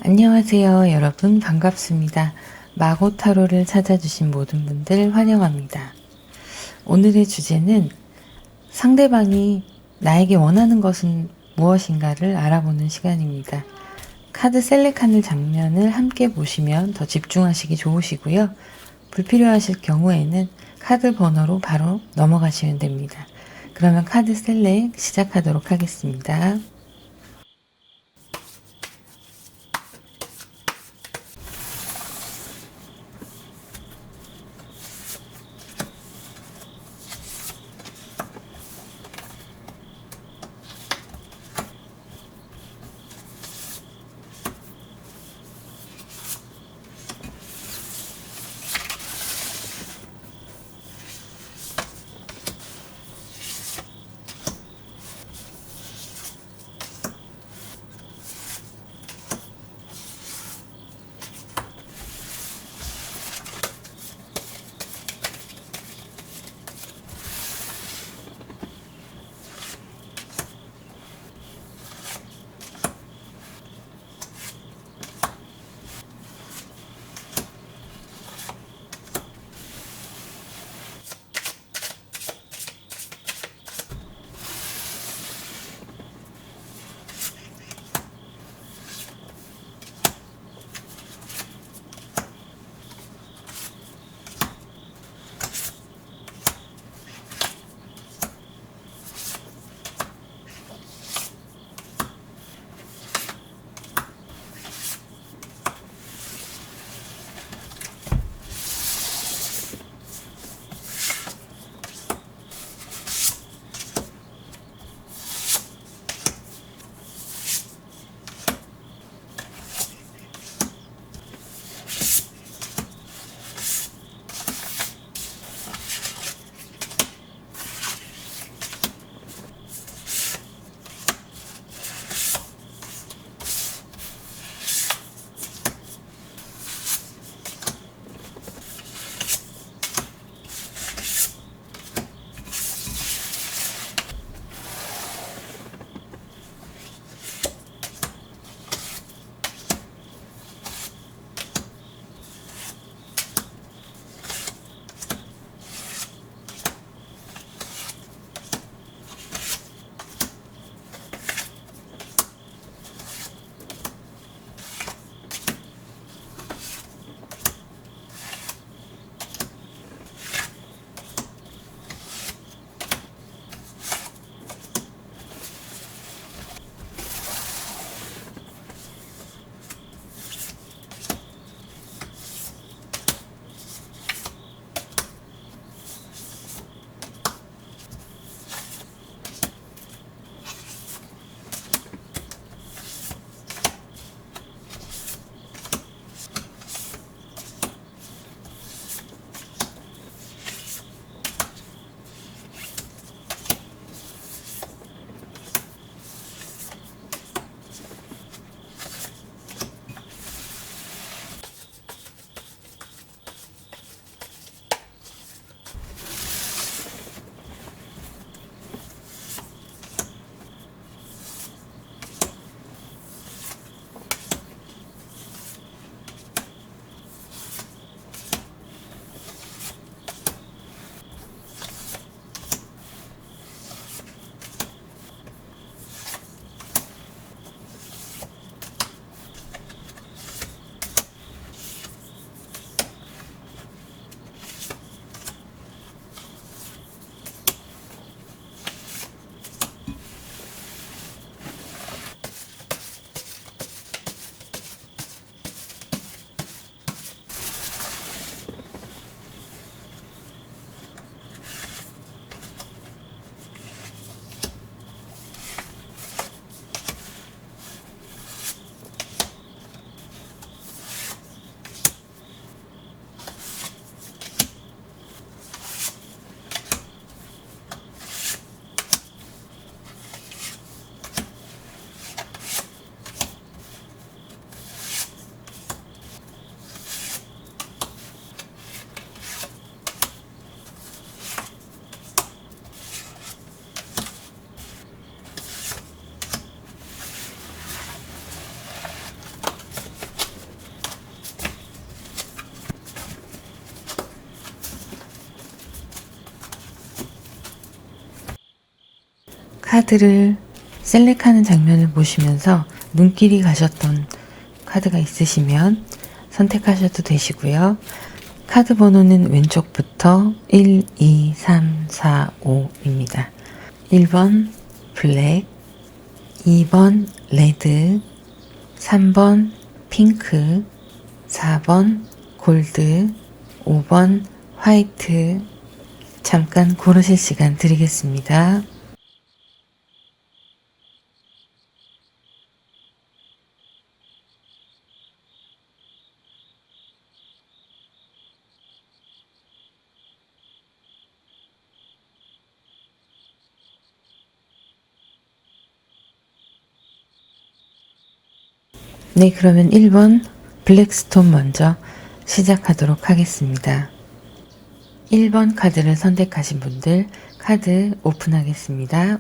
안녕하세요, 여러분. 반갑습니다. 마고타로를 찾아주신 모든 분들 환영합니다. 오늘의 주제는 상대방이 나에게 원하는 것은 무엇인가를 알아보는 시간입니다. 카드 셀렉하는 장면을 함께 보시면 더 집중하시기 좋으시고요. 불필요하실 경우에는 카드 번호로 바로 넘어가시면 됩니다. 그러면 카드 셀렉 시작하도록 하겠습니다. 카드를 셀렉하는 장면을 보시면서 눈길이 가셨던 카드가 있으시면 선택하셔도 되시고요. 카드 번호는 왼쪽부터 1, 2, 3, 4, 5입니다. 1번 블랙, 2번 레드, 3번 핑크, 4번 골드, 5번 화이트. 잠깐 고르실 시간 드리겠습니다. 네, 그러면 1번 블랙스톤 먼저 시작하도록 하겠습니다. 1번 카드를 선택하신 분들 카드 오픈하겠습니다.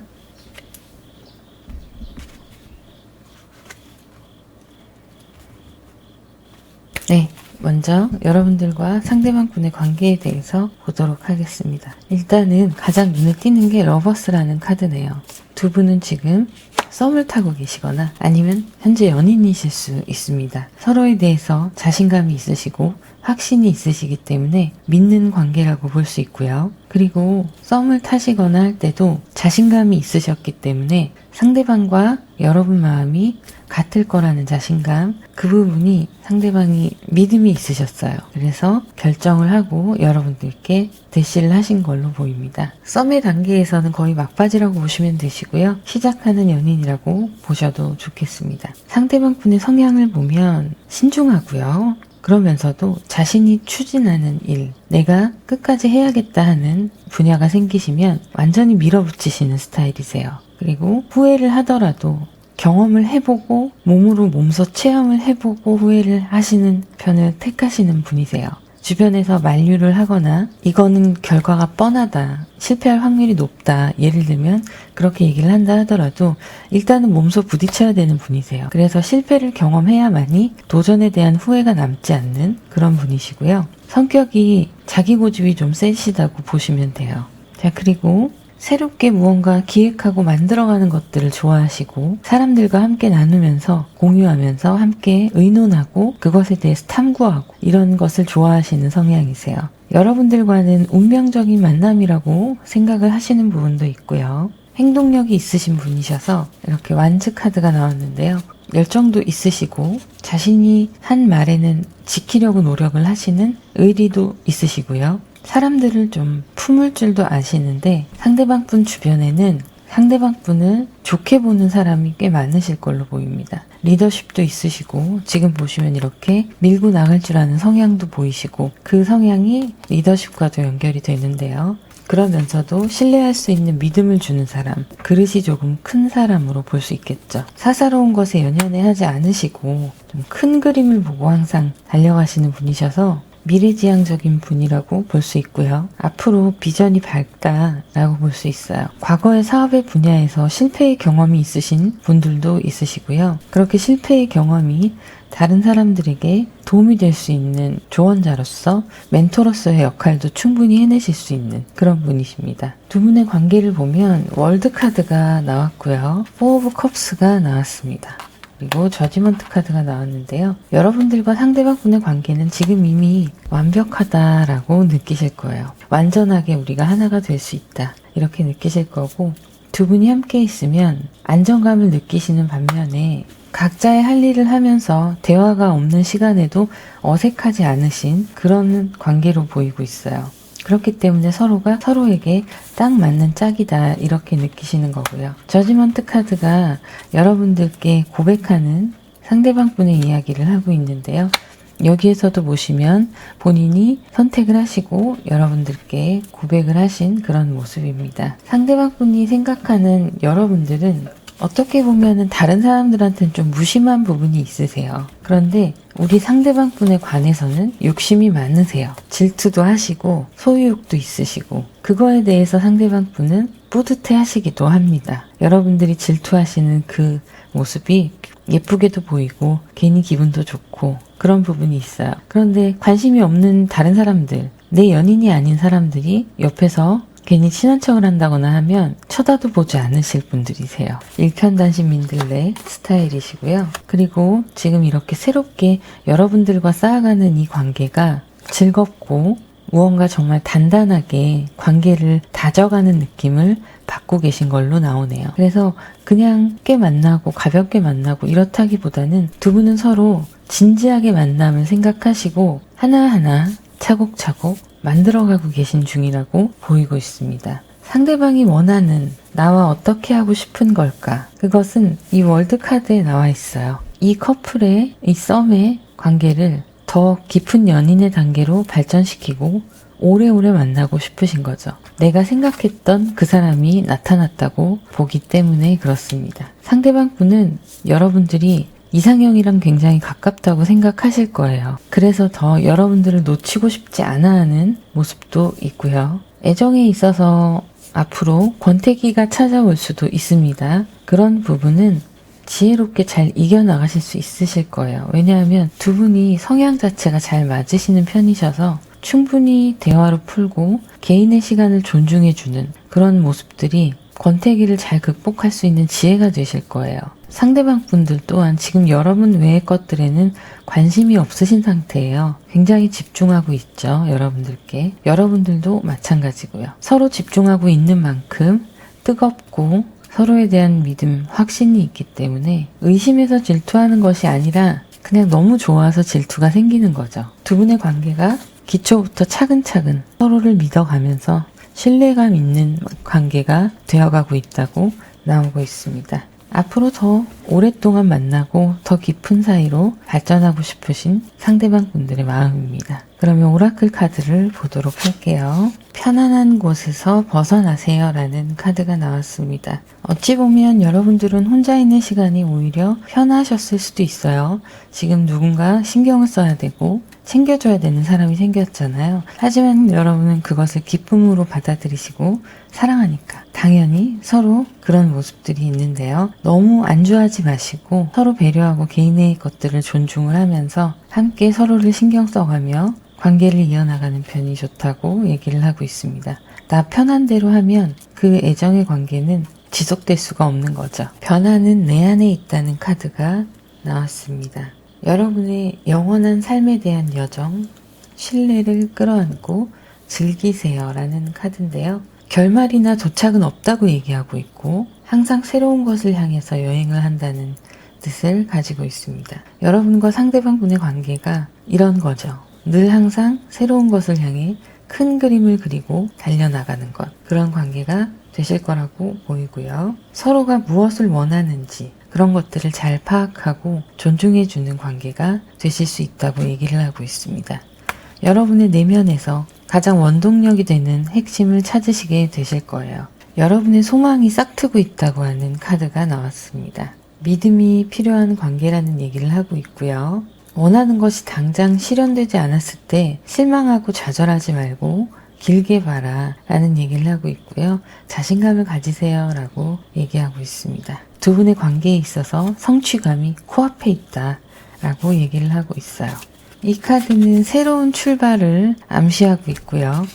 네, 먼저 여러분들과 상대방 분의 관계에 대해서 보도록 하겠습니다. 일단은 가장 눈에 띄는 게 러버스라는 카드네요. 두 분은 지금 썸을 타고 계시거나 아니면 현재 연인이실 수 있습니다. 서로에 대해서 자신감이 있으시고 확신이 있으시기 때문에 믿는 관계라고 볼 수 있고요. 그리고 썸을 타시거나 할 때도 자신감이 있으셨기 때문에 상대방과 여러분 마음이 같을 거라는 자신감, 그 부분이 상대방이 믿음이 있으셨어요. 그래서 결정을 하고 여러분들께 대시를 하신 걸로 보입니다. 썸의 단계에서는 거의 막바지라고 보시면 되시고요. 시작하는 연인이라고 보셔도 좋겠습니다. 상대방 분의 성향을 보면 신중하고요. 그러면서도 자신이 추진하는 일, 내가 끝까지 해야겠다 하는 분야가 생기시면 완전히 밀어붙이시는 스타일이세요. 그리고 후회를 하더라도 경험을 해보고 몸으로 몸소 체험을 해보고 후회를 하시는 편을 택하시는 분이세요. 주변에서 만류를 하거나 이거는 결과가 뻔하다, 실패할 확률이 높다, 예를 들면 그렇게 얘기를 한다 하더라도 일단은 몸소 부딪혀야 되는 분이세요. 그래서 실패를 경험해야만이 도전에 대한 후회가 남지 않는 그런 분이시고요. 성격이 자기 고집이 좀 세시다고 보시면 돼요. 자, 그리고 새롭게 무언가 기획하고 만들어가는 것들을 좋아하시고 사람들과 함께 나누면서 공유하면서 함께 의논하고 그것에 대해서 탐구하고 이런 것을 좋아하시는 성향이세요. 여러분들과는 운명적인 만남이라고 생각을 하시는 부분도 있고요. 행동력이 있으신 분이셔서 이렇게 완즈 카드가 나왔는데요. 열정도 있으시고 자신이 한 말에는 지키려고 노력을 하시는 의리도 있으시고요. 사람들을 좀 품을 줄도 아시는데 상대방 분 주변에는 상대방 분을 좋게 보는 사람이 꽤 많으실 걸로 보입니다. 리더십도 있으시고 지금 보시면 이렇게 밀고 나갈 줄 아는 성향도 보이시고 그 성향이 리더십과도 연결이 되는데요. 그러면서도 신뢰할 수 있는 믿음을 주는 사람, 그릇이 조금 큰 사람으로 볼 수 있겠죠. 사사로운 것에 연연해하지 않으시고 좀 큰 그림을 보고 항상 달려가시는 분이셔서 미래지향적인 분이라고 볼 수 있고요. 앞으로 비전이 밝다라고 볼 수 있어요. 과거의 사업의 분야에서 실패의 경험이 있으신 분들도 있으시고요. 그렇게 실패의 경험이 다른 사람들에게 도움이 될 수 있는 조언자로서 멘토로서의 역할도 충분히 해내실 수 있는 그런 분이십니다. 두 분의 관계를 보면 월드 카드가 나왔고요. 4 오브 컵스가 나왔습니다. 그리고 저지먼트 카드가 나왔는데요. 여러분들과 상대방 분의 관계는 지금 이미 완벽하다라고 느끼실 거예요. 완전하게 우리가 하나가 될 수 있다. 이렇게 느끼실 거고 두 분이 함께 있으면 안정감을 느끼시는 반면에 각자의 할 일을 하면서 대화가 없는 시간에도 어색하지 않으신 그런 관계로 보이고 있어요. 그렇기 때문에 서로가 서로에게 딱 맞는 짝이다 이렇게 느끼시는 거고요. 저지먼트 카드가 여러분들께 고백하는 상대방 분의 이야기를 하고 있는데요. 여기에서도 보시면 본인이 선택을 하시고 여러분들께 고백을 하신 그런 모습입니다. 상대방 분이 생각하는 여러분들은 어떻게 보면은 다른 사람들한테는 좀 무심한 부분이 있으세요. 그런데 우리 상대방 분에 관해서는 욕심이 많으세요. 질투도 하시고 소유욕도 있으시고 그거에 대해서 상대방 분은 뿌듯해 하시기도 합니다. 여러분들이 질투하시는 그 모습이 예쁘게도 보이고 괜히 기분도 좋고 그런 부분이 있어요. 그런데 관심이 없는 다른 사람들, 내 연인이 아닌 사람들이 옆에서 괜히 친한 척을 한다거나 하면 쳐다도 보지 않으실 분들이세요. 일편단심민들의 스타일이시고요. 그리고 지금 이렇게 새롭게 여러분들과 쌓아가는 이 관계가 즐겁고 무언가 정말 단단하게 관계를 다져가는 느낌을 받고 계신 걸로 나오네요. 그래서 그냥 꽤 만나고 가볍게 만나고 이렇다기보다는 두 분은 서로 진지하게 만남을 생각하시고 하나하나 차곡차곡 만들어가고 계신 중이라고 보이고 있습니다. 상대방이 원하는 나와 어떻게 하고 싶은 걸까? 그것은 이 월드카드에 나와 있어요. 이 커플의 이 썸의 관계를 더 깊은 연인의 단계로 발전시키고 오래오래 만나고 싶으신 거죠. 내가 생각했던 그 사람이 나타났다고 보기 때문에 그렇습니다. 상대방 분은 여러분들이 이상형이랑 굉장히 가깝다고 생각하실 거예요. 그래서 더 여러분들을 놓치고 싶지 않아 하는 모습도 있고요. 애정에 있어서 앞으로 권태기가 찾아올 수도 있습니다. 그런 부분은 지혜롭게 잘 이겨나가실 수 있으실 거예요. 왜냐하면 두 분이 성향 자체가 잘 맞으시는 편이셔서 충분히 대화로 풀고 개인의 시간을 존중해주는 그런 모습들이 권태기를 잘 극복할 수 있는 지혜가 되실 거예요. 상대방 분들 또한 지금 여러분 외의 것들에는 관심이 없으신 상태예요. 굉장히 집중하고 있죠. 여러분들께. 여러분들도 마찬가지고요. 서로 집중하고 있는 만큼 뜨겁고 서로에 대한 믿음, 확신이 있기 때문에 의심해서 질투하는 것이 아니라 그냥 너무 좋아서 질투가 생기는 거죠. 두 분의 관계가 기초부터 차근차근 서로를 믿어가면서 신뢰감 있는 관계가 되어가고 있다고 나오고 있습니다. 앞으로 더 오랫동안 만나고 더 깊은 사이로 발전하고 싶으신 상대방 분들의 마음입니다. 그러면 오라클 카드를 보도록 할게요. 편안한 곳에서 벗어나세요 라는 카드가 나왔습니다. 어찌 보면 여러분들은 혼자 있는 시간이 오히려 편하셨을 수도 있어요. 지금 누군가 신경을 써야 되고 챙겨줘야 되는 사람이 생겼잖아요. 하지만 여러분은 그것을 기쁨으로 받아들이시고 사랑하니까 당연히 서로 그런 모습들이 있는데요. 너무 안주하지 마시고 서로 배려하고 개인의 것들을 존중을 하면서 함께 서로를 신경 써가며 관계를 이어나가는 편이 좋다고 얘기를 하고 있습니다. 나 편한 대로 하면 그 애정의 관계는 지속될 수가 없는 거죠. 변화는 내 안에 있다는 카드가 나왔습니다. 여러분의 영원한 삶에 대한 여정, 신뢰를 끌어안고 즐기세요 라는 카드인데요. 결말이나 도착은 없다고 얘기하고 있고 항상 새로운 것을 향해서 여행을 한다는 뜻을 가지고 있습니다. 여러분과 상대방 분의 관계가 이런 거죠. 늘 항상 새로운 것을 향해 큰 그림을 그리고 달려나가는 것. 그런 관계가 되실 거라고 보이고요. 서로가 무엇을 원하는지 그런 것들을 잘 파악하고 존중해주는 관계가 되실 수 있다고 얘기를 하고 있습니다. 여러분의 내면에서 가장 원동력이 되는 핵심을 찾으시게 되실 거예요. 여러분의 소망이 싹트고 있다고 하는 카드가 나왔습니다. 믿음이 필요한 관계라는 얘기를 하고 있고요. 원하는 것이 당장 실현되지 않았을 때 실망하고 좌절하지 말고 길게 봐라 라는 얘기를 하고 있고요. 자신감을 가지세요 라고 얘기하고 있습니다. 두 분의 관계에 있어서 성취감이 코앞에 있다 라고 얘기를 하고 있어요. 이 카드는 새로운 출발을 암시하고 있고요.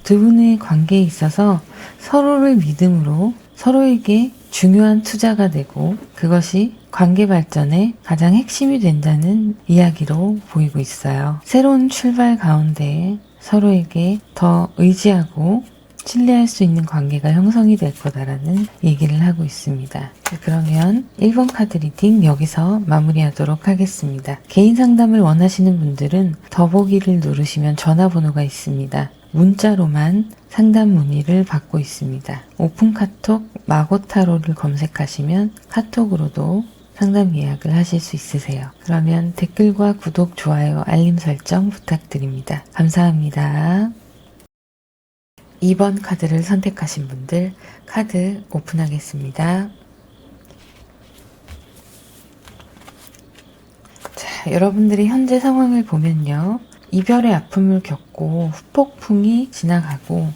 두 분의 관계에 있어서 서로를 믿음으로 서로에게 중요한 투자가 되고 그것이 관계 발전의 가장 핵심이 된다는 이야기로 보이고 있어요. 새로운 출발 가운데 서로에게 더 의지하고 신뢰할 수 있는 관계가 형성이 될 거다라는 얘기를 하고 있습니다. 그러면 1번 카드 리딩 여기서 마무리하도록 하겠습니다. 개인 상담을 원하시는 분들은 더보기를 누르시면 전화번호가 있습니다. 문자로만 상담 문의를 받고 있습니다. 오픈 카톡 마고타로를 검색하시면 카톡으로도 상담 예약을 하실 수 있으세요. 그러면 댓글과 구독, 좋아요, 알림 설정 부탁드립니다. 감사합니다. 2번 카드를 선택하신 분들 카드 오픈하겠습니다. 자, 여러분들의 현재 상황을 보면요. 이별의 아픔을 겪고 후폭풍이 지나가고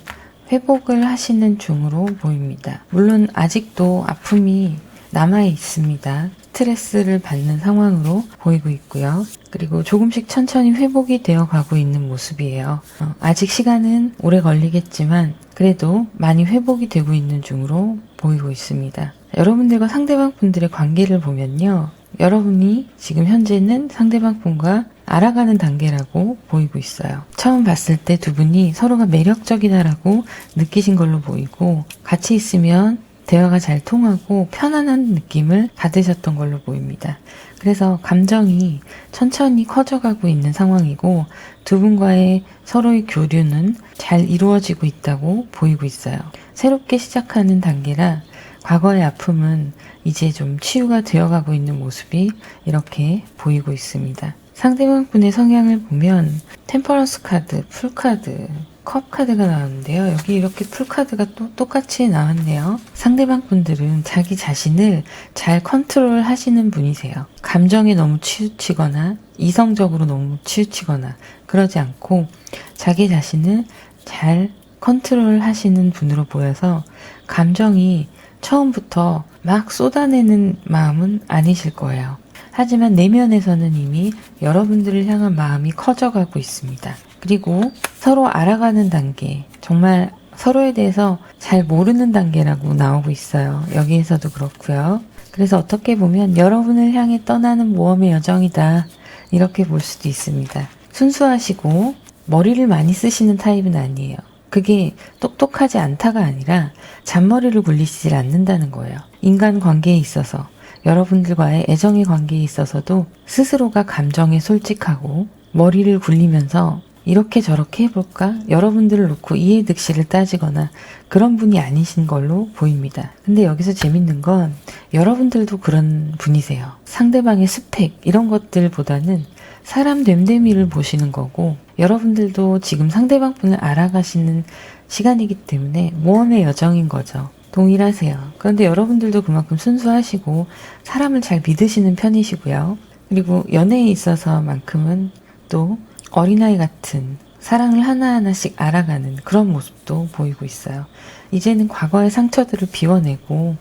회복을 하시는 중으로 보입니다. 물론 아직도 아픔이 남아 있습니다. 스트레스를 받는 상황으로 보이고 있고요. 그리고 조금씩 천천히 회복이 되어 가고 있는 모습이에요. 아직 시간은 오래 걸리겠지만 그래도 많이 회복이 되고 있는 중으로 보이고 있습니다. 여러분들과 상대방 분들의 관계를 보면요. 여러분이 지금 현재는 상대방 분과 알아가는 단계라고 보이고 있어요. 처음 봤을 때 두 분이 서로가 매력적이다라고 느끼신 걸로 보이고 같이 있으면 대화가 잘 통하고 편안한 느낌을 받으셨던 걸로 보입니다. 그래서 감정이 천천히 커져가고 있는 상황이고 두 분과의 서로의 교류는 잘 이루어지고 있다고 보이고 있어요. 새롭게 시작하는 단계라 과거의 아픔은 이제 좀 치유가 되어가고 있는 모습이 이렇게 보이고 있습니다. 상대방 분의 성향을 보면 템퍼런스 카드, 풀카드, 컵 카드가 나왔는데요. 여기 이렇게 풀카드가 또 똑같이 나왔네요. 상대방 분들은 자기 자신을 잘 컨트롤 하시는 분이세요. 감정에 너무 치우치거나 이성적으로 너무 치우치거나 그러지 않고 자기 자신을 잘 컨트롤 하시는 분으로 보여서 감정이 처음부터 막 쏟아내는 마음은 아니실 거예요. 하지만 내면에서는 이미 여러분들을 향한 마음이 커져가고 있습니다. 그리고 서로 알아가는 단계, 정말 서로에 대해서 잘 모르는 단계라고 나오고 있어요. 여기에서도 그렇고요. 그래서 어떻게 보면 여러분을 향해 떠나는 모험의 여정이다. 이렇게 볼 수도 있습니다. 순수하시고 머리를 많이 쓰시는 타입은 아니에요. 그게 똑똑하지 않다가 아니라 잔머리를 굴리시질 않는다는 거예요. 인간관계에 있어서 여러분들과의 애정의 관계에 있어서도 스스로가 감정에 솔직하고 머리를 굴리면서 이렇게 저렇게 해볼까? 여러분들을 놓고 이해득실을 따지거나 그런 분이 아니신 걸로 보입니다. 근데 여기서 재밌는 건 여러분들도 그런 분이세요. 상대방의 스펙 이런 것들보다는 사람 됨됨이를 보시는 거고 여러분들도 지금 상대방 분을 알아가시는 시간이기 때문에 모험의 여정인 거죠. 동일하세요. 그런데 여러분들도 그만큼 순수하시고 사람을 잘 믿으시는 편이시고요. 그리고 연애에 있어서만큼은 또 어린아이 같은 사랑을 하나하나씩 알아가는 그런 모습도 보이고 있어요. 이제는 과거의 상처들을 비워내고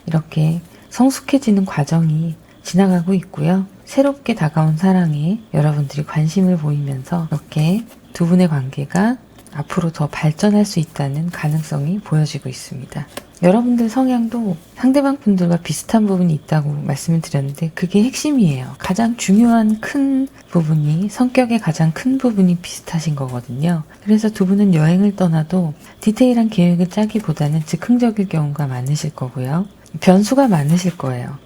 이렇게 성숙해지는 과정이 지나가고 있고요. 새롭게 다가온 사랑에 여러분들이 관심을 보이면서 이렇게 두 분의 관계가 앞으로 더 발전할 수 있다는 가능성이 보여지고 있습니다. 여러분들 성향도 상대방 분들과 비슷한 부분이 있다고 말씀을 드렸는데 그게 핵심이에요. 가장 중요한 큰 부분이 성격의 가장 큰 부분이 비슷하신 거거든요. 그래서 두 분은 여행을 떠나도 디테일한 계획을 짜기보다는 즉흥적일 경우가 많으실 거고요. 변수가 많으실 거예요.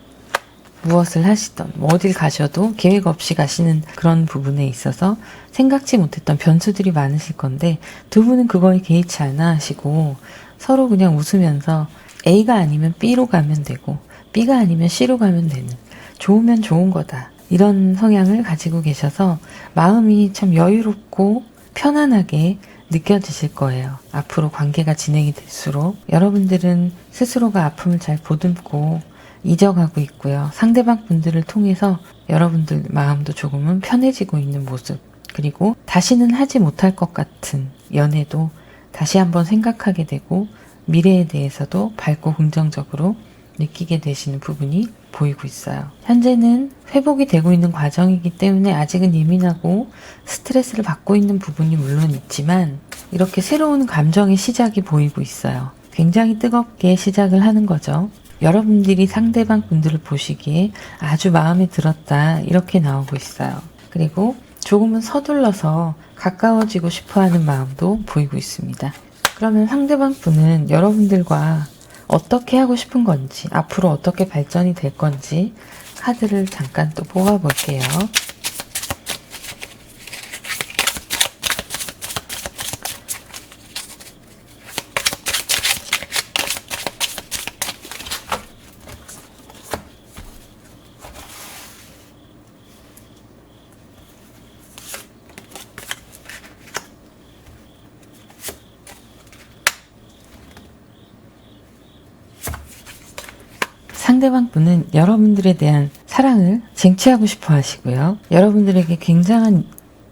무엇을 하시던 어딜 가셔도 계획 없이 가시는 그런 부분에 있어서 생각지 못했던 변수들이 많으실 건데 두 분은 그거에 개의치 않아 하시고 서로 그냥 웃으면서 A가 아니면 B로 가면 되고 B가 아니면 C로 가면 되는 좋으면 좋은 거다 이런 성향을 가지고 계셔서 마음이 참 여유롭고 편안하게 느껴지실 거예요. 앞으로 관계가 진행이 될수록 여러분들은 스스로가 아픔을 잘 보듬고 잊어가고 있고요. 상대방 분들을 통해서 여러분들 마음도 조금은 편해지고 있는 모습 그리고 다시는 하지 못할 것 같은 연애도 다시 한번 생각하게 되고 미래에 대해서도 밝고 긍정적으로 느끼게 되시는 부분이 보이고 있어요. 현재는 회복이 되고 있는 과정이기 때문에 아직은 예민하고 스트레스를 받고 있는 부분이 물론 있지만 이렇게 새로운 감정의 시작이 보이고 있어요. 굉장히 뜨겁게 시작을 하는 거죠. 여러분들이 상대방 분들을 보시기에 아주 마음에 들었다 이렇게 나오고 있어요. 그리고 조금은 서둘러서 가까워지고 싶어하는 마음도 보이고 있습니다. 그러면 상대방 분은 여러분들과 어떻게 하고 싶은 건지 앞으로 어떻게 발전이 될 건지 카드를 잠깐 또 뽑아볼게요. 상대방 분은 여러분들에 대한 사랑을 쟁취하고 싶어 하시고요. 여러분들에게 굉장한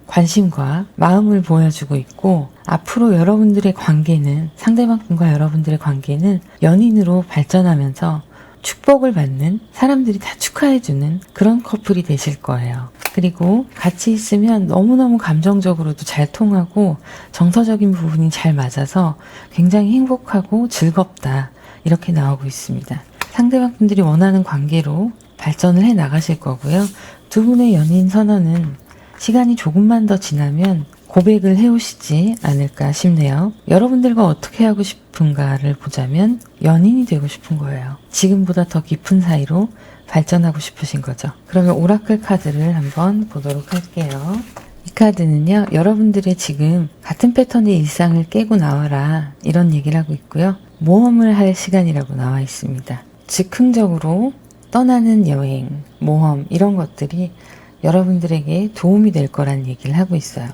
관심과 마음을 보여주고 있고 앞으로 여러분들의 관계는 상대방 분과 여러분들의 관계는 연인으로 발전하면서 축복을 받는, 사람들이 다 축하해주는 그런 커플이 되실 거예요. 그리고 같이 있으면 너무너무 감정적으로도 잘 통하고 정서적인 부분이 잘 맞아서 굉장히 행복하고 즐겁다, 이렇게 나오고 있습니다. 상대방 분들이 원하는 관계로 발전을 해 나가실 거고요. 두 분의 연인 선언은 시간이 조금만 더 지나면 고백을 해오시지 않을까 싶네요. 여러분들과 어떻게 하고 싶은가를 보자면 연인이 되고 싶은 거예요. 지금보다 더 깊은 사이로 발전하고 싶으신 거죠. 그러면 오라클 카드를 한번 보도록 할게요. 이 카드는요, 여러분들의 지금 같은 패턴의 일상을 깨고 나와라, 이런 얘기를 하고 있고요. 모험을 할 시간이라고 나와 있습니다. 즉흥적으로 떠나는 여행, 모험, 이런 것들이 여러분들에게 도움이 될 거란 얘기를 하고 있어요.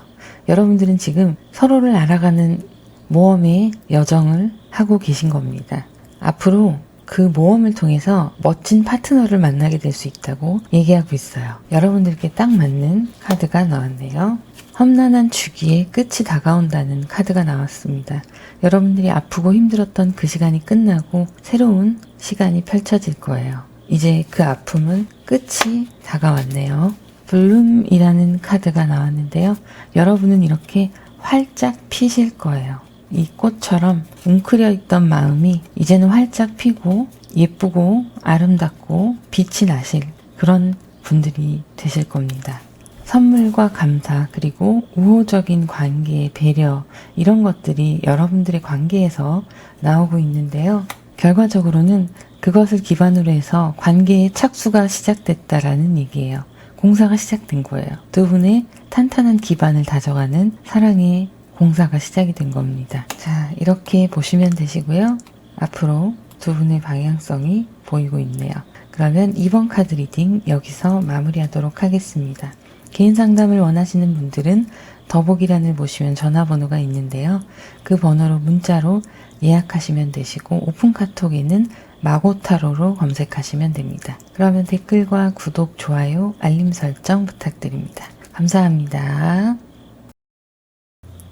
여러분들은 지금 서로를 알아가는 모험의 여정을 하고 계신 겁니다. 앞으로 그 모험을 통해서 멋진 파트너를 만나게 될 수 있다고 얘기하고 있어요. 여러분들께 딱 맞는 카드가 나왔네요. 험난한 주기의 끝이 다가온다는 카드가 나왔습니다. 여러분들이 아프고 힘들었던 그 시간이 끝나고 새로운 시간이 펼쳐질 거예요. 이제 그 아픔은 끝이 다가왔네요. 블룸이라는 카드가 나왔는데요. 여러분은 이렇게 활짝 피실 거예요. 이 꽃처럼 웅크려 있던 마음이 이제는 활짝 피고 예쁘고 아름답고 빛이 나실 그런 분들이 되실 겁니다. 선물과 감사, 그리고 우호적인 관계, 배려, 이런 것들이 여러분들의 관계에서 나오고 있는데요. 결과적으로는 그것을 기반으로 해서 관계의 착수가 시작됐다라는 얘기예요. 공사가 시작된 거예요. 두 분의 탄탄한 기반을 다져가는 사랑의 공사가 시작이 된 겁니다. 자, 이렇게 보시면 되시고요. 앞으로 두 분의 방향성이 보이고 있네요. 그러면 2번 카드 리딩 여기서 마무리하도록 하겠습니다. 개인 상담을 원하시는 분들은 더보기란을 보시면 전화번호가 있는데요. 그 번호로 문자로 예약하시면 되시고, 오픈 카톡에는 마고타로로 검색하시면 됩니다. 그러면 댓글과 구독, 좋아요, 알림 설정 부탁드립니다. 감사합니다.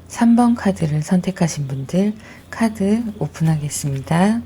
3번 카드를 선택하신 분들 카드 오픈하겠습니다.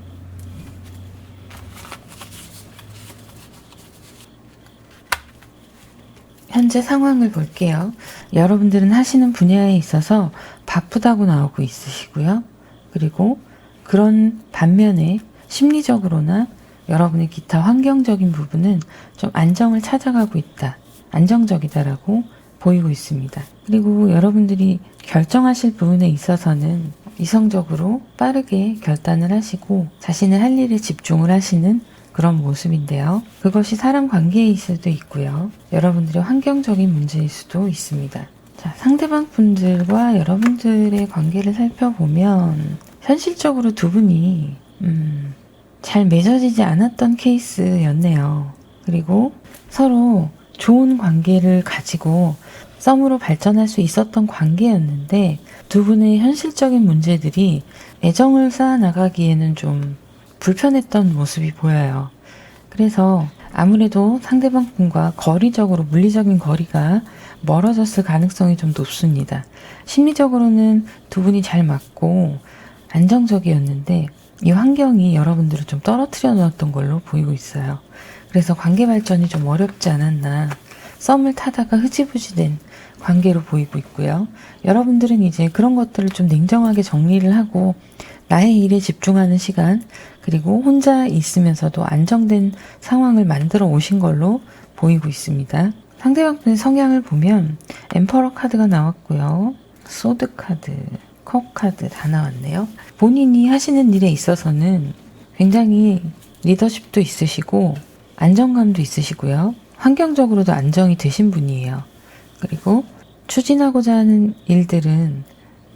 현재 상황을 볼게요. 여러분들은 하시는 분야에 있어서 바쁘다고 나오고 있으시고요. 그리고 그런 반면에 심리적으로나 여러분의 기타 환경적인 부분은 좀 안정을 찾아가고 있다, 안정적이다라고 보이고 있습니다. 그리고 여러분들이 결정하실 부분에 있어서는 이성적으로 빠르게 결단을 하시고 자신의 할 일에 집중을 하시는 그런 모습인데요. 그것이 사람 관계일 수도 있고요. 여러분들의 환경적인 문제일 수도 있습니다. 자, 상대방 분들과 여러분들의 관계를 살펴보면 현실적으로 두 분이 잘 맺어지지 않았던 케이스였네요. 그리고 서로 좋은 관계를 가지고 썸으로 발전할 수 있었던 관계였는데 두 분의 현실적인 문제들이 애정을 쌓아나가기에는 좀 불편했던 모습이 보여요. 그래서 아무래도 상대방 분과 거리적으로 물리적인 거리가 멀어졌을 가능성이 좀 높습니다. 심리적으로는 두 분이 잘 맞고 안정적이었는데 이 환경이 여러분들을 좀 떨어뜨려 놓았던 걸로 보이고 있어요. 그래서 관계 발전이 좀 어렵지 않았나, 썸을 타다가 흐지부지 된 관계로 보이고 있고요. 여러분들은 이제 그런 것들을 좀 냉정하게 정리를 하고 나의 일에 집중하는 시간, 그리고 혼자 있으면서도 안정된 상황을 만들어 오신 걸로 보이고 있습니다. 상대방분의 성향을 보면 엠퍼러 카드가 나왔고요. 소드 카드, 컵 카드 다 나왔네요. 본인이 하시는 일에 있어서는 굉장히 리더십도 있으시고 안정감도 있으시고요. 환경적으로도 안정이 되신 분이에요. 그리고 추진하고자 하는 일들은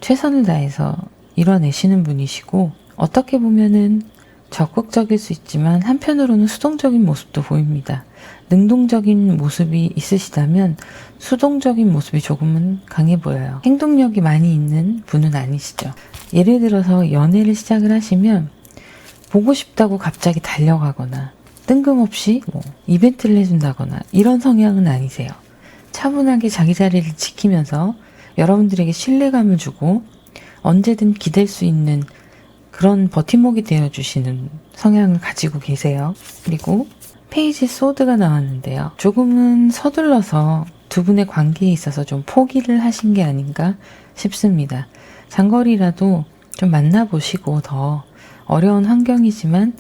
최선을 다해서 이뤄내시는 분이시고, 어떻게 보면은 적극적일 수 있지만 한편으로는 수동적인 모습도 보입니다. 능동적인 모습이 있으시다면 수동적인 모습이 조금은 강해 보여요. 행동력이 많이 있는 분은 아니시죠. 예를 들어서 연애를 시작을 하시면 보고 싶다고 갑자기 달려가거나 뜬금없이 이벤트를 해준다거나 이런 성향은 아니세요. 차분하게 자기 자리를 지키면서 여러분들에게 신뢰감을 주고 언제든 기댈 수 있는 그런 버팀목이 되어주시는 성향을 가지고 계세요. 그리고 페이지 소드가 나왔는데요. 조금은 서둘러서 두 분의 관계에 있어서 좀 포기를 하신 게 아닌가 싶습니다. 장거리라도 좀 만나보시고, 더 어려운 환경이지만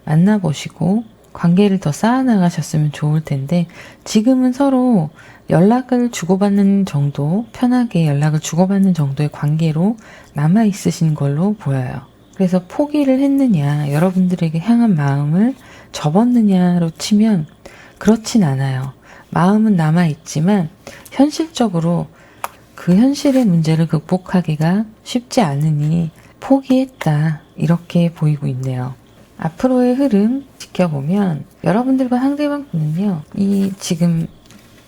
만나보시고 관계를 더 쌓아나가셨으면 좋을 텐데, 지금은 서로 연락을 주고받는 정도, 편하게 연락을 주고받는 정도의 관계로 남아있으신 걸로 보여요. 그래서 포기를 했느냐, 여러분들에게 향한 마음을 접었느냐로 치면 그렇진 않아요. 마음은 남아있지만 현실적으로 그 현실의 문제를 극복하기가 쉽지 않으니 포기했다, 이렇게 보이고 있네요. 앞으로의 흐름 지켜보면 여러분들과 상대방 분은요, 지금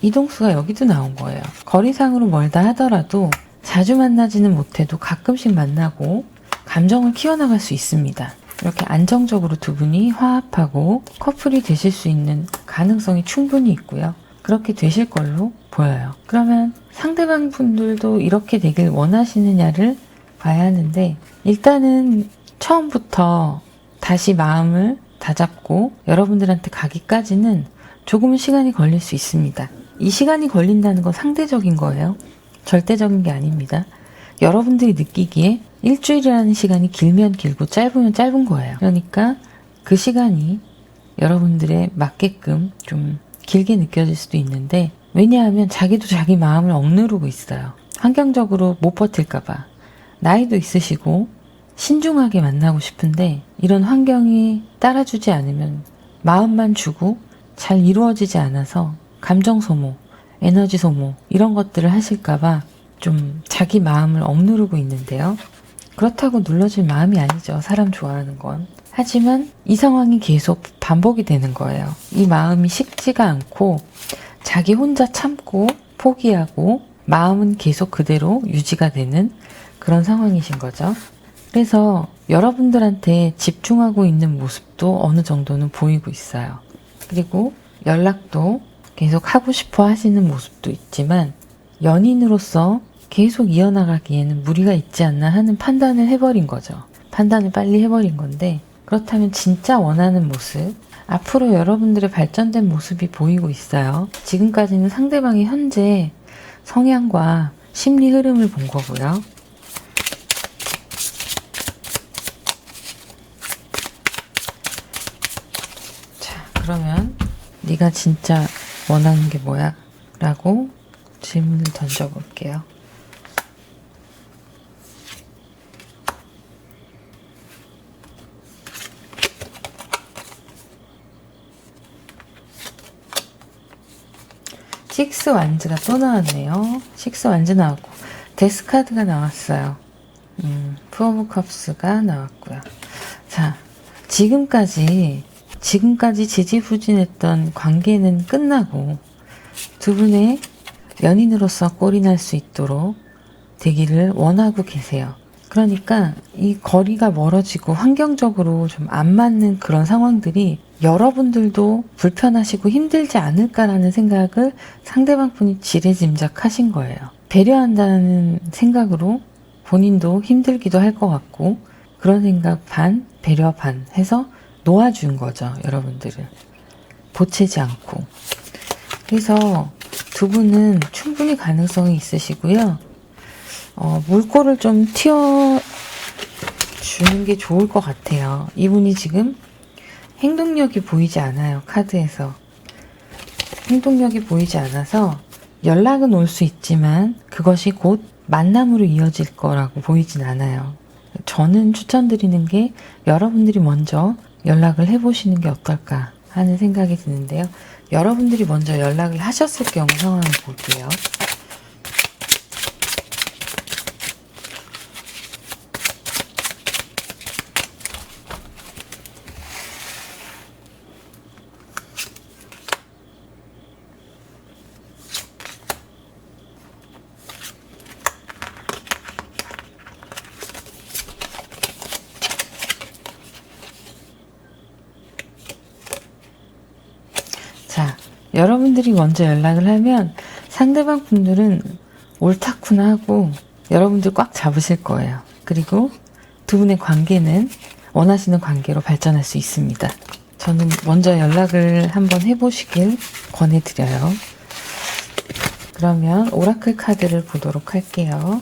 이동수가 여기도 나온 거예요. 거리상으로 멀다 하더라도 자주 만나지는 못해도 가끔씩 만나고 감정을 키워나갈 수 있습니다. 이렇게 안정적으로 두 분이 화합하고 커플이 되실 수 있는 가능성이 충분히 있고요. 그렇게 되실 걸로 보여요. 그러면 상대방 분들도 이렇게 되길 원하시느냐를 봐야 하는데, 일단은 처음부터 다시 마음을 다잡고 여러분들한테 가기까지는 조금은 시간이 걸릴 수 있습니다. 이 시간이 걸린다는 건 상대적인 거예요. 절대적인 게 아닙니다. 여러분들이 느끼기에 일주일이라는 시간이 길면 길고 짧으면 짧은 거예요. 그러니까 그 시간이 여러분들에 맞게끔 좀 길게 느껴질 수도 있는데, 왜냐하면 자기도 자기 마음을 억누르고 있어요. 환경적으로 못 버틸까봐. 나이도 있으시고 신중하게 만나고 싶은데 이런 환경이 따라주지 않으면 마음만 주고 잘 이루어지지 않아서 감정 소모, 에너지 소모 이런 것들을 하실까봐 좀 자기 마음을 억누르고 있는데요. 그렇다고 눌러질 마음이 아니죠. 사람 좋아하는 건. 하지만 이 상황이 계속 반복이 되는 거예요. 이 마음이 식지가 않고 자기 혼자 참고 포기하고 마음은 계속 그대로 유지가 되는 그런 상황이신 거죠. 그래서 여러분들한테 집중하고 있는 모습도 어느 정도는 보이고 있어요. 그리고 연락도 계속 하고 싶어 하시는 모습도 있지만 연인으로서 계속 이어나가기에는 무리가 있지 않나 하는 판단을 해버린 거죠. 판단을 빨리 해버린 건데, 그렇다면 진짜 원하는 모습, 앞으로 여러분들의 발전된 모습이 보이고 있어요. 지금까지는 상대방의 현재 성향과 심리 흐름을 본 거고요. 자, 그러면 네가 진짜 원하는 게 뭐야? 라고 질문을 던져볼게요. 식스 완즈가 또 나왔네요. 식스 완즈 나왔고 데스카드가 나왔어요. 투 오브 컵스가 나왔고요. 자, 지금까지 지지부진했던 관계는 끝나고 두 분의 연인으로서 꼴이 날 수 있도록 되기를 원하고 계세요. 그러니까 이 거리가 멀어지고 환경적으로 좀 안 맞는 그런 상황들이 여러분들도 불편하시고 힘들지 않을까라는 생각을 상대방 분이 지레짐작하신 거예요. 배려한다는 생각으로 본인도 힘들기도 할 것 같고, 그런 생각 반, 배려 반 해서 놓아준 거죠. 여러분들을 보채지 않고. 그래서 두 분은 충분히 가능성이 있으시고요. 물꼬를 좀 튀어주는 게 좋을 것 같아요. 이분이 지금 행동력이 보이지 않아요. 카드에서 행동력이 보이지 않아서 연락은 올 수 있지만 그것이 곧 만남으로 이어질 거라고 보이진 않아요. 저는 추천드리는 게 여러분들이 먼저 연락을 해보시는 게 어떨까 하는 생각이 드는데요. 여러분들이 먼저 연락을 하셨을 경우 상황을 볼게요. 자, 여러분들이 먼저 연락을 하면 상대방 분들은 옳다구나 하고 여러분들 꽉 잡으실 거예요. 그리고 두 분의 관계는 원하시는 관계로 발전할 수 있습니다. 저는 먼저 연락을 한번 해보시길 권해드려요. 그러면 오라클 카드를 보도록 할게요.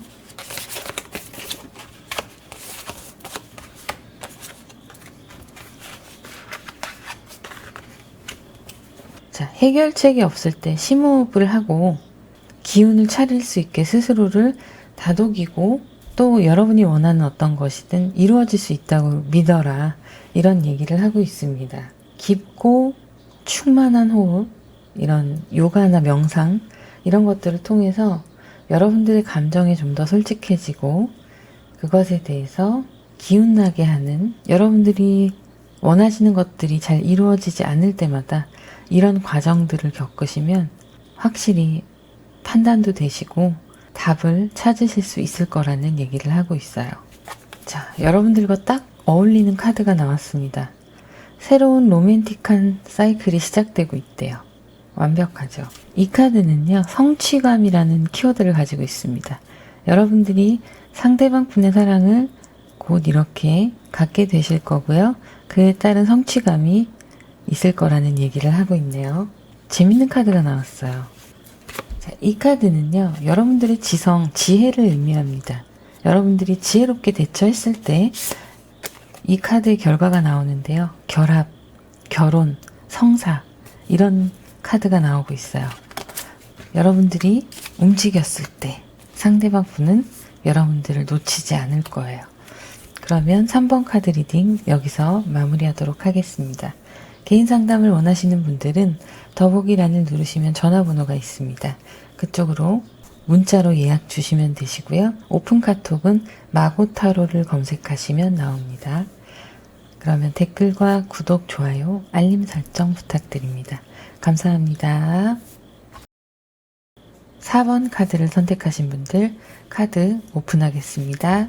자, 해결책이 없을 때 심호흡을 하고 기운을 차릴 수 있게 스스로를 다독이고 또 여러분이 원하는 어떤 것이든 이루어질 수 있다고 믿어라. 이런 얘기를 하고 있습니다. 깊고 충만한 호흡, 이런 요가나 명상 이런 것들을 통해서 여러분들의 감정에 좀 더 솔직해지고 그것에 대해서 기운나게 하는, 여러분들이 원하시는 것들이 잘 이루어지지 않을 때마다 이런 과정들을 겪으시면 확실히 판단도 되시고 답을 찾으실 수 있을 거라는 얘기를 하고 있어요. 자, 여러분들과 딱 어울리는 카드가 나왔습니다. 새로운 로맨틱한 사이클이 시작되고 있대요. 완벽하죠. 이 카드는요, 성취감이라는 키워드를 가지고 있습니다. 여러분들이 상대방 분의 사랑을 곧 이렇게 갖게 되실 거고요. 그에 따른 성취감이 있을 거라는 얘기를 하고 있네요. 재밌는 카드가 나왔어요. 자, 이 카드는요, 여러분들의 지성, 지혜를 의미합니다. 여러분들이 지혜롭게 대처했을 때 이 카드의 결과가 나오는데요. 결합, 결혼, 성사 이런 카드가 나오고 있어요. 여러분들이 움직였을 때 상대방 분은 여러분들을 놓치지 않을 거예요. 그러면 3번 카드 리딩 여기서 마무리하도록 하겠습니다. 개인 상담을 원하시는 분들은 더보기란을 누르시면 전화번호가 있습니다. 그쪽으로 문자로 예약 주시면 되시고요. 오픈 카톡은 마고타로를 검색하시면 나옵니다. 그러면 댓글과 구독, 좋아요, 알림 설정 부탁드립니다. 감사합니다. 4번 카드를 선택하신 분들 카드 오픈하겠습니다.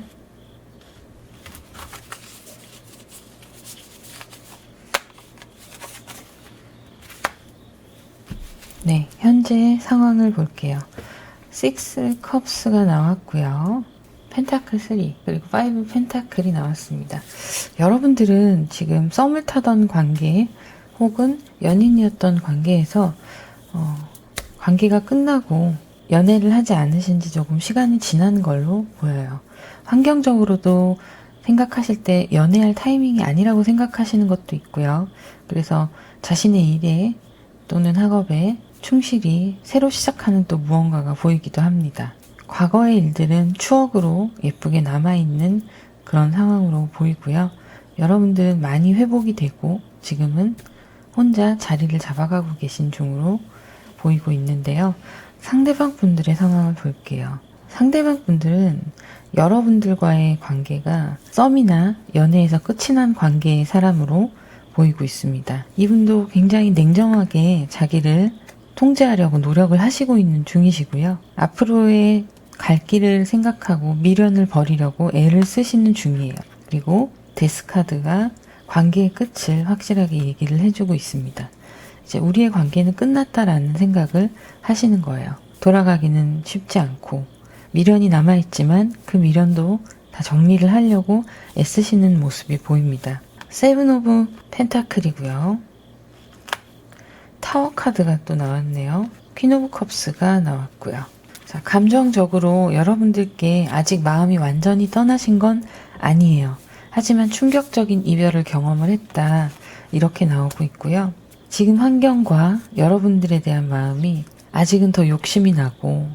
네, 현재 상황을 볼게요. 6 컵스가 나왔고요. 펜타클 3 그리고 5 펜타클이 나왔습니다. 여러분들은 지금 썸을 타던 관계 혹은 연인이었던 관계에서 관계가 끝나고 연애를 하지 않으신 지 조금 시간이 지난 걸로 보여요. 환경적으로도 생각하실 때 연애할 타이밍이 아니라고 생각하시는 것도 있고요. 그래서 자신의 일에 또는 학업에 충실히 새로 시작하는 또 무언가가 보이기도 합니다. 과거의 일들은 추억으로 예쁘게 남아있는 그런 상황으로 보이고요. 여러분들은 많이 회복이 되고 지금은 혼자 자리를 잡아가고 계신 중으로 보이고 있는데요. 상대방 분들의 상황을 볼게요. 상대방 분들은 여러분들과의 관계가 썸이나 연애에서 끝이 난 관계의 사람으로 보이고 있습니다. 이분도 굉장히 냉정하게 자기를 통제하려고 노력을 하시고 있는 중이시고요. 앞으로의 갈 길을 생각하고 미련을 버리려고 애를 쓰시는 중이에요. 그리고 데스카드가 관계의 끝을 확실하게 얘기를 해주고 있습니다. 이제 우리의 관계는 끝났다라는 생각을 하시는 거예요. 돌아가기는 쉽지 않고 미련이 남아있지만 그 미련도 다 정리를 하려고 애쓰시는 모습이 보입니다. 7 오브 펜타클이고요. 타워 카드가 또 나왔네요. 퀸 오브 컵스가 나왔고요. 자, 감정적으로 여러분들께 아직 마음이 완전히 떠나신 건 아니에요. 하지만 충격적인 이별을 경험을 했다. 이렇게 나오고 있고요. 지금 환경과 여러분들에 대한 마음이 아직은 더 욕심이 나고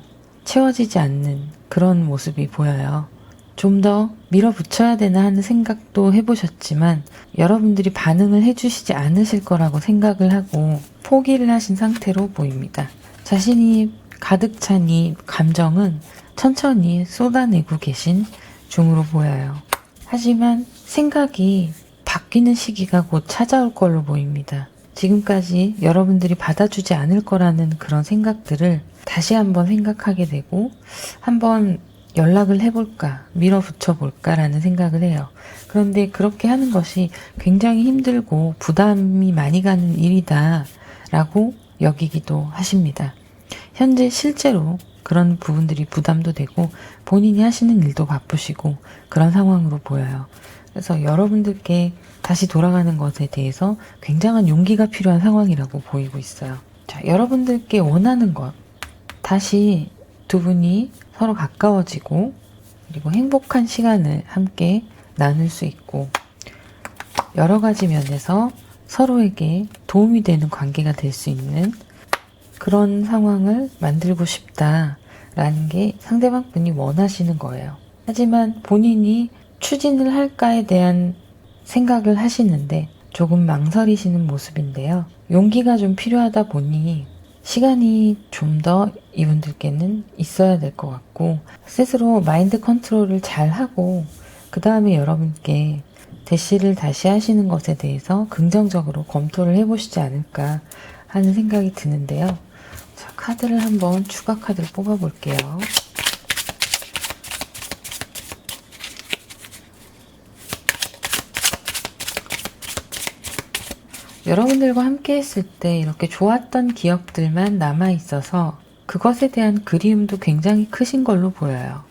채워지지 않는 그런 모습이 보여요. 좀 더 밀어붙여야 되나 하는 생각도 해보셨지만 여러분들이 반응을 해주시지 않으실 거라고 생각을 하고 포기를 하신 상태로 보입니다. 자신이 가득 찬 이 감정은 천천히 쏟아내고 계신 중으로 보여요. 하지만 생각이 바뀌는 시기가 곧 찾아올 걸로 보입니다. 지금까지 여러분들이 받아주지 않을 거라는 그런 생각들을 다시 한번 생각하게 되고 한번 연락을 해볼까, 밀어붙여 볼까라는 생각을 해요. 그런데 그렇게 하는 것이 굉장히 힘들고 부담이 많이 가는 일이다 라고 여기기도 하십니다. 현재 실제로 그런 부분들이 부담도 되고 본인이 하시는 일도 바쁘시고 그런 상황으로 보여요. 그래서 여러분들께 다시 돌아가는 것에 대해서 굉장한 용기가 필요한 상황이라고 보이고 있어요. 자, 여러분들께 원하는 것, 다시 두 분이 서로 가까워지고 그리고 행복한 시간을 함께 나눌 수 있고 여러 가지 면에서 서로에게 도움이 되는 관계가 될 수 있는 그런 상황을 만들고 싶다라는 게 상대방 분이 원하시는 거예요. 하지만 본인이 추진을 할까에 대한 생각을 하시는데 조금 망설이시는 모습인데요. 용기가 좀 필요하다 보니 시간이 좀 더 이분들께는 있어야 될 것 같고 스스로 마인드 컨트롤을 잘 하고 그 다음에 여러분께 대시를 다시 하시는 것에 대해서 긍정적으로 검토를 해보시지 않을까 하는 생각이 드는데요. 자, 카드를 한번 추가 카드를 뽑아볼게요. 여러분들과 함께 했을 때 이렇게 좋았던 기억들만 남아 있어서 그것에 대한 그리움도 굉장히 크신 걸로 보여요.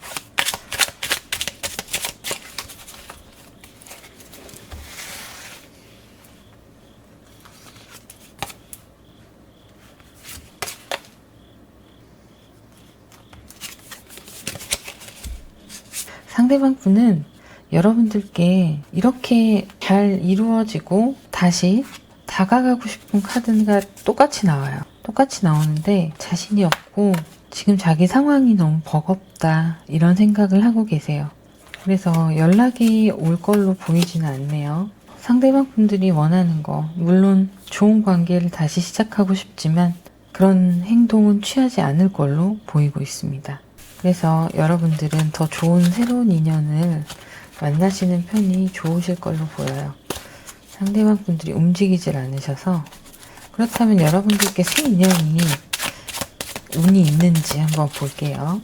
상대방 분은 여러분들께 이렇게 잘 이루어지고 다시 다가가고 싶은 카드가 똑같이 나와요. 똑같이 나오는데 자신이 없고 지금 자기 상황이 너무 버겁다 이런 생각을 하고 계세요. 그래서 연락이 올 걸로 보이지는 않네요. 상대방 분들이 원하는 거 물론 좋은 관계를 다시 시작하고 싶지만 그런 행동은 취하지 않을 걸로 보이고 있습니다. 그래서 여러분들은 더 좋은 새로운 인연을 만나시는 편이 좋으실 걸로 보여요. 상대방 분들이 움직이질 않으셔서 그렇다면 여러분들께 새 인연이 운이 있는지 한번 볼게요.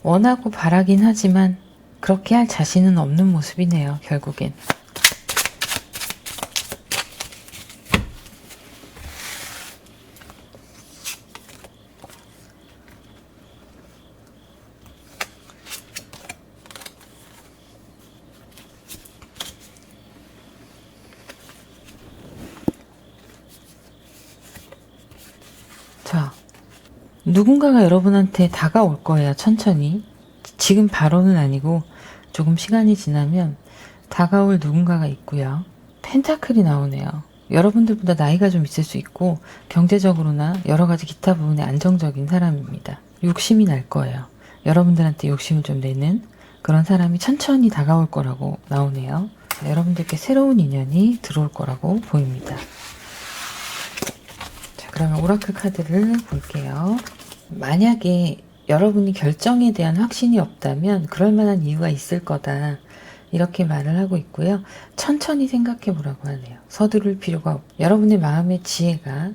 원하고 바라긴 하지만 그렇게 할 자신은 없는 모습이네요. 결국엔. 자, 누군가가 여러분한테 다가올 거예요. 천천히. 지금 바로는 아니고 조금 시간이 지나면 다가올 누군가가 있고요. 펜타클이 나오네요. 여러분들보다 나이가 좀 있을 수 있고 경제적으로나 여러 가지 기타 부분에 안정적인 사람입니다. 욕심이 날 거예요. 여러분들한테 욕심을 좀 내는 그런 사람이 천천히 다가올 거라고 나오네요. 자, 여러분들께 새로운 인연이 들어올 거라고 보입니다. 그러면 오라클 카드를 볼게요. 만약에 여러분이 결정에 대한 확신이 없다면 그럴 만한 이유가 있을 거다. 이렇게 말을 하고 있고요. 천천히 생각해 보라고 하네요. 서두를 필요가 없고 여러분의 마음의 지혜가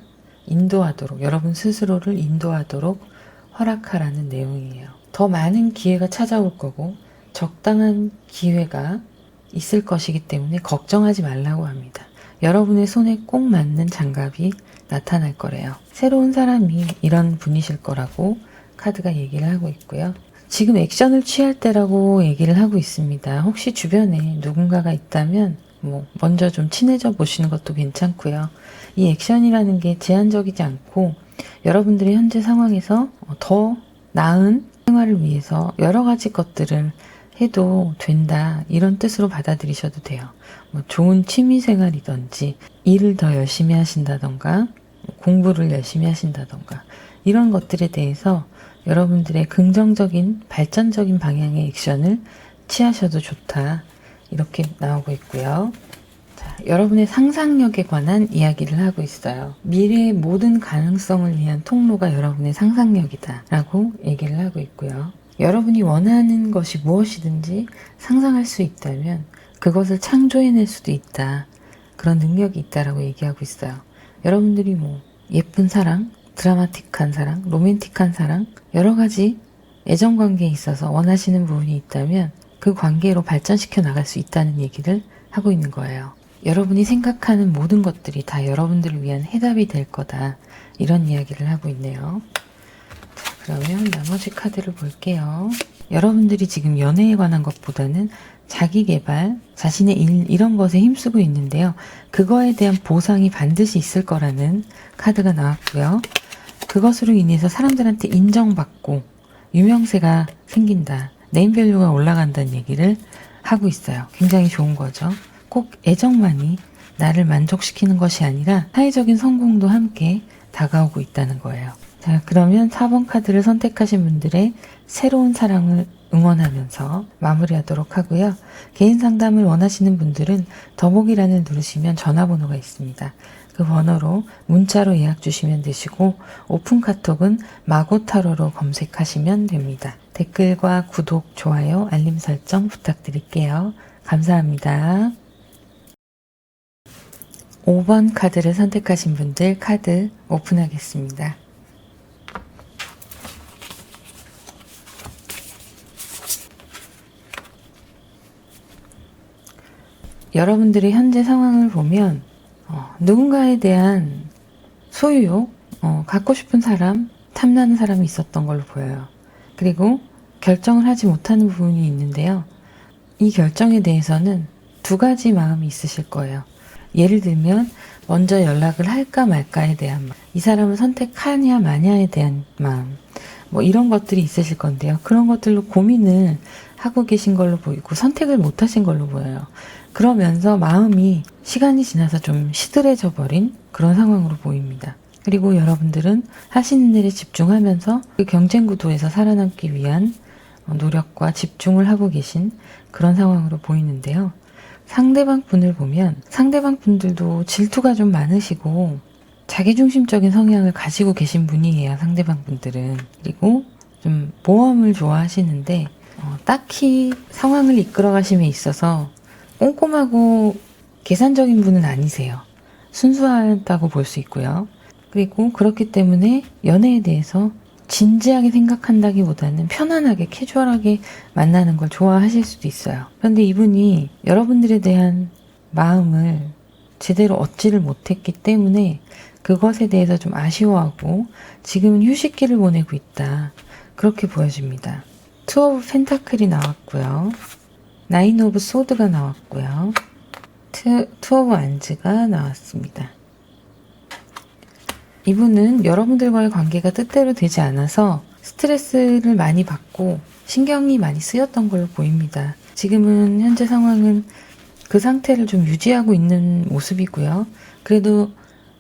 인도하도록 여러분 스스로를 인도하도록 허락하라는 내용이에요. 더 많은 기회가 찾아올 거고 적당한 기회가 있을 것이기 때문에 걱정하지 말라고 합니다. 여러분의 손에 꼭 맞는 장갑이 나타날 거래요. 새로운 사람이 이런 분이실 거라고 카드가 얘기를 하고 있고요. 지금 액션을 취할 때라고 얘기를 하고 있습니다. 혹시 주변에 누군가가 있다면 먼저 좀 친해져 보시는 것도 괜찮고요. 이 액션이라는 게 제한적이지 않고 여러분들의 현재 상황에서 더 나은 생활을 위해서 여러 가지 것들을 해도 된다 이런 뜻으로 받아들이셔도 돼요. 좋은 취미생활이든지 일을 더 열심히 하신다던가 공부를 열심히 하신다던가 이런 것들에 대해서 여러분들의 긍정적인 발전적인 방향의 액션을 취하셔도 좋다 이렇게 나오고 있고요. 자, 여러분의 상상력에 관한 이야기를 하고 있어요. 미래의 모든 가능성을 위한 통로가 여러분의 상상력이다 라고 얘기를 하고 있고요. 여러분이 원하는 것이 무엇이든지 상상할 수 있다면 그것을 창조해낼 수도 있다. 그런 능력이 있다라고 얘기하고 있어요. 여러분들이 예쁜 사랑, 드라마틱한 사랑, 로맨틱한 사랑, 여러 가지 애정관계에 있어서 원하시는 부분이 있다면 그 관계로 발전시켜 나갈 수 있다는 얘기를 하고 있는 거예요. 여러분이 생각하는 모든 것들이 다 여러분들을 위한 해답이 될 거다. 이런 이야기를 하고 있네요. 자, 그러면 나머지 카드를 볼게요. 여러분들이 지금 연애에 관한 것보다는 자기 개발, 자신의 일, 이런 것에 힘쓰고 있는데요. 그거에 대한 보상이 반드시 있을 거라는 카드가 나왔고요. 그것으로 인해서 사람들한테 인정받고 유명세가 생긴다. 네임밸류가 올라간다는 얘기를 하고 있어요. 굉장히 좋은 거죠. 꼭 애정만이 나를 만족시키는 것이 아니라 사회적인 성공도 함께 다가오고 있다는 거예요. 자, 그러면 4번 카드를 선택하신 분들의 새로운 사랑을 응원하면서 마무리하도록 하고요. 개인 상담을 원하시는 분들은 더보기란을 누르시면 전화번호가 있습니다. 그 번호로 문자로 예약 주시면 되시고 오픈 카톡은 마고타로로 검색하시면 됩니다. 댓글과 구독, 좋아요, 알림 설정 부탁드릴게요. 감사합니다. 5번 카드를 선택하신 분들 카드 오픈하겠습니다. 여러분들의 현재 상황을 보면 누군가에 대한 소유욕, 갖고 싶은 사람, 탐나는 사람이 있었던 걸로 보여요. 그리고 결정을 하지 못하는 부분이 있는데요. 이 결정에 대해서는 두 가지 마음이 있으실 거예요. 예를 들면 먼저 연락을 할까 말까에 대한 마음, 이 사람을 선택하냐 마냐에 대한 마음, 뭐 이런 것들이 있으실 건데요. 그런 것들로 고민을 하고 계신 걸로 보이고 선택을 못 하신 걸로 보여요. 그러면서 마음이 시간이 지나서 좀 시들해져 버린 그런 상황으로 보입니다. 그리고 여러분들은 하시는 일에 집중하면서 그 경쟁 구도에서 살아남기 위한 노력과 집중을 하고 계신 그런 상황으로 보이는데요. 상대방 분을 보면 상대방 분들도 질투가 좀 많으시고 자기중심적인 성향을 가지고 계신 분이에요. 상대방 분들은. 그리고 좀 모험을 좋아하시는데 딱히 상황을 이끌어 가심에 있어서 꼼꼼하고 계산적인 분은 아니세요. 순수하다고 볼 수 있고요. 그리고 그렇기 때문에 연애에 대해서 진지하게 생각한다기보다는 편안하게 캐주얼하게 만나는 걸 좋아하실 수도 있어요. 그런데 이분이 여러분들에 대한 마음을 제대로 얻지를 못했기 때문에 그것에 대해서 좀 아쉬워하고 지금은 휴식기를 보내고 있다. 그렇게 보여집니다. 투 오브 펜타클이 나왔고요. 나인 오브 소드가 나왔고요. 투 오브 안즈가 나왔습니다. 이분은 여러분들과의 관계가 뜻대로 되지 않아서 스트레스를 많이 받고 신경이 많이 쓰였던 걸로 보입니다. 지금은 현재 상황은 그 상태를 좀 유지하고 있는 모습이고요. 그래도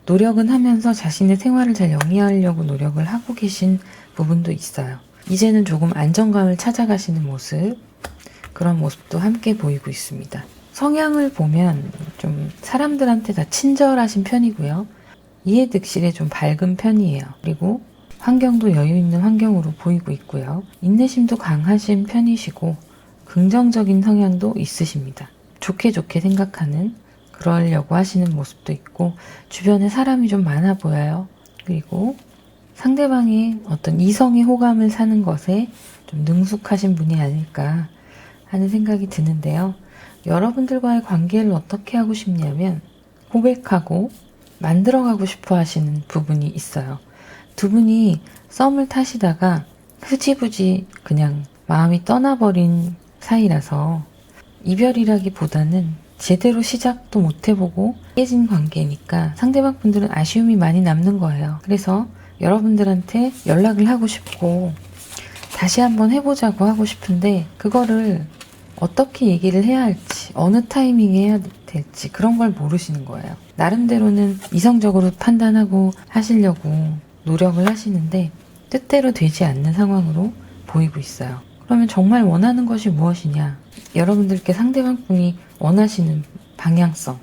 노력은 하면서 자신의 생활을 잘 영위하려고 노력을 하고 계신 부분도 있어요. 이제는 조금 안정감을 찾아가시는 모습, 그런 모습도 함께 보이고 있습니다. 성향을 보면 좀 사람들한테 다 친절하신 편이고요. 이해득실에 좀 밝은 편이에요. 그리고 환경도 여유 있는 환경으로 보이고 있고요. 인내심도 강하신 편이시고 긍정적인 성향도 있으십니다. 좋게 생각하는 그러려고 하시는 모습도 있고 주변에 사람이 좀 많아 보여요. 그리고 상대방의 어떤 이성의 호감을 사는 것에 좀 능숙하신 분이 아닐까 하는 생각이 드는데요. 여러분들과의 관계를 어떻게 하고 싶냐면 고백하고 만들어가고 싶어 하시는 부분이 있어요. 두 분이 썸을 타시다가 흐지부지 그냥 마음이 떠나버린 사이라서 이별이라기보다는 제대로 시작도 못 해보고 깨진 관계니까 상대방 분들은 아쉬움이 많이 남는 거예요. 그래서 여러분들한테 연락을 하고 싶고 다시 한번 해보자고 하고 싶은데 그거를 어떻게 얘기를 해야 할지, 어느 타이밍에 해야 될지 그런 걸 모르시는 거예요. 나름대로는 이성적으로 판단하고 하시려고 노력을 하시는데 뜻대로 되지 않는 상황으로 보이고 있어요. 그러면 정말 원하는 것이 무엇이냐? 여러분들께 상대방 분이 원하시는 방향성.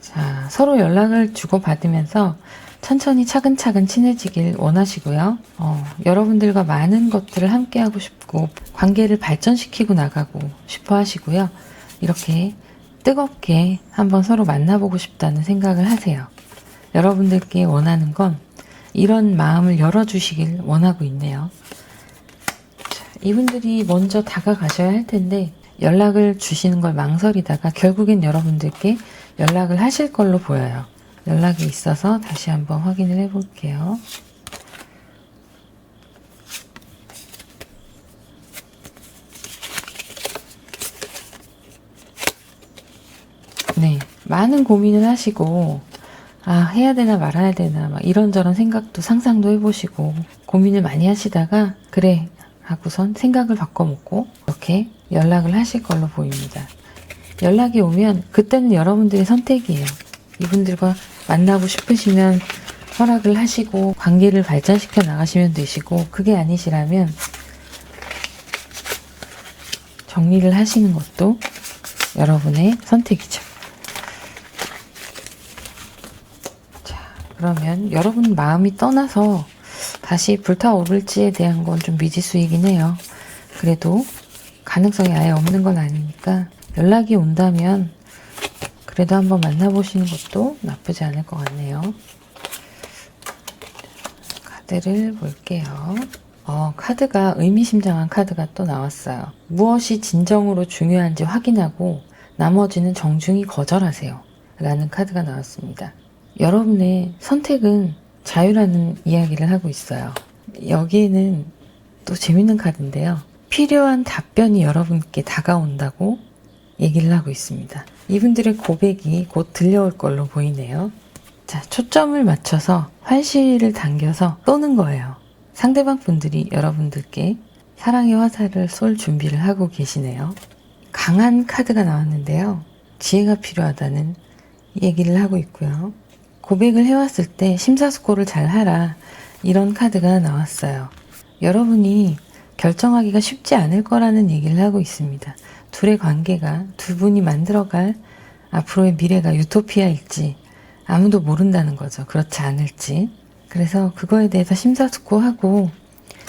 자, 서로 연락을 주고받으면서 천천히 차근차근 친해지길 원하시고요. 여러분들과 많은 것들을 함께 하고 싶고 관계를 발전시키고 나가고 싶어 하시고요. 이렇게 뜨겁게 한번 서로 만나보고 싶다는 생각을 하세요. 여러분들께 원하는 건 이런 마음을 열어주시길 원하고 있네요. 자, 이분들이 먼저 다가가셔야 할 텐데 연락을 주시는 걸 망설이다가 결국엔 여러분들께 연락을 하실 걸로 보여요. 연락이 있어서 다시 한번 확인을 해볼게요. 네, 많은 고민을 하시고 해야 되나 말아야 되나 막 이런저런 생각도 상상도 해보시고 고민을 많이 하시다가 그래 하고선 생각을 바꿔먹고 이렇게 연락을 하실 걸로 보입니다. 연락이 오면 그때는 여러분들의 선택이에요. 이분들과 만나고 싶으시면 허락을 하시고 관계를 발전시켜 나가시면 되시고, 그게 아니시라면 정리를 하시는 것도 여러분의 선택이죠. 자, 그러면 여러분 마음이 떠나서 다시 불타오를지에 대한 건 좀 미지수이긴 해요. 그래도 가능성이 아예 없는 건 아니니까 연락이 온다면 그래도 한번 만나보시는 것도 나쁘지 않을 것 같네요. 카드를 볼게요. 카드가 의미심장한 카드가 또 나왔어요. 무엇이 진정으로 중요한지 확인하고 나머지는 정중히 거절하세요 라는 카드가 나왔습니다. 여러분의 선택은 자유라는 이야기를 하고 있어요. 여기에는 또 재밌는 카드인데요. 필요한 답변이 여러분께 다가온다고 얘기를 하고 있습니다. 이분들의 고백이 곧 들려올 걸로 보이네요. 자, 초점을 맞춰서 활시를 당겨서 쏘는 거예요. 상대방 분들이 여러분들께 사랑의 화살을 쏠 준비를 하고 계시네요. 강한 카드가 나왔는데요. 지혜가 필요하다는 얘기를 하고 있고요. 고백을 해왔을 때 심사숙고를 잘 하라, 이런 카드가 나왔어요. 여러분이 결정하기가 쉽지 않을 거라는 얘기를 하고 있습니다. 둘의 관계가, 두 분이 만들어갈 앞으로의 미래가 유토피아일지 아무도 모른다는 거죠. 그렇지 않을지. 그래서 그거에 대해서 심사숙고하고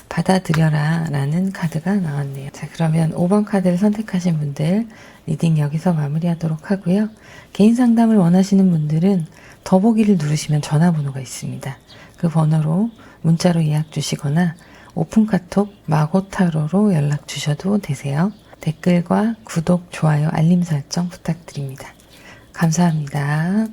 받아들여라 라는 카드가 나왔네요. 자, 그러면 5번 카드를 선택하신 분들 리딩 여기서 마무리하도록 하고요. 개인 상담을 원하시는 분들은 더보기를 누르시면 전화번호가 있습니다. 그 번호로 문자로 예약 주시거나 오픈카톡 마고타로로 연락 주셔도 되세요. 댓글과 구독, 좋아요, 알림 설정 부탁드립니다. 감사합니다.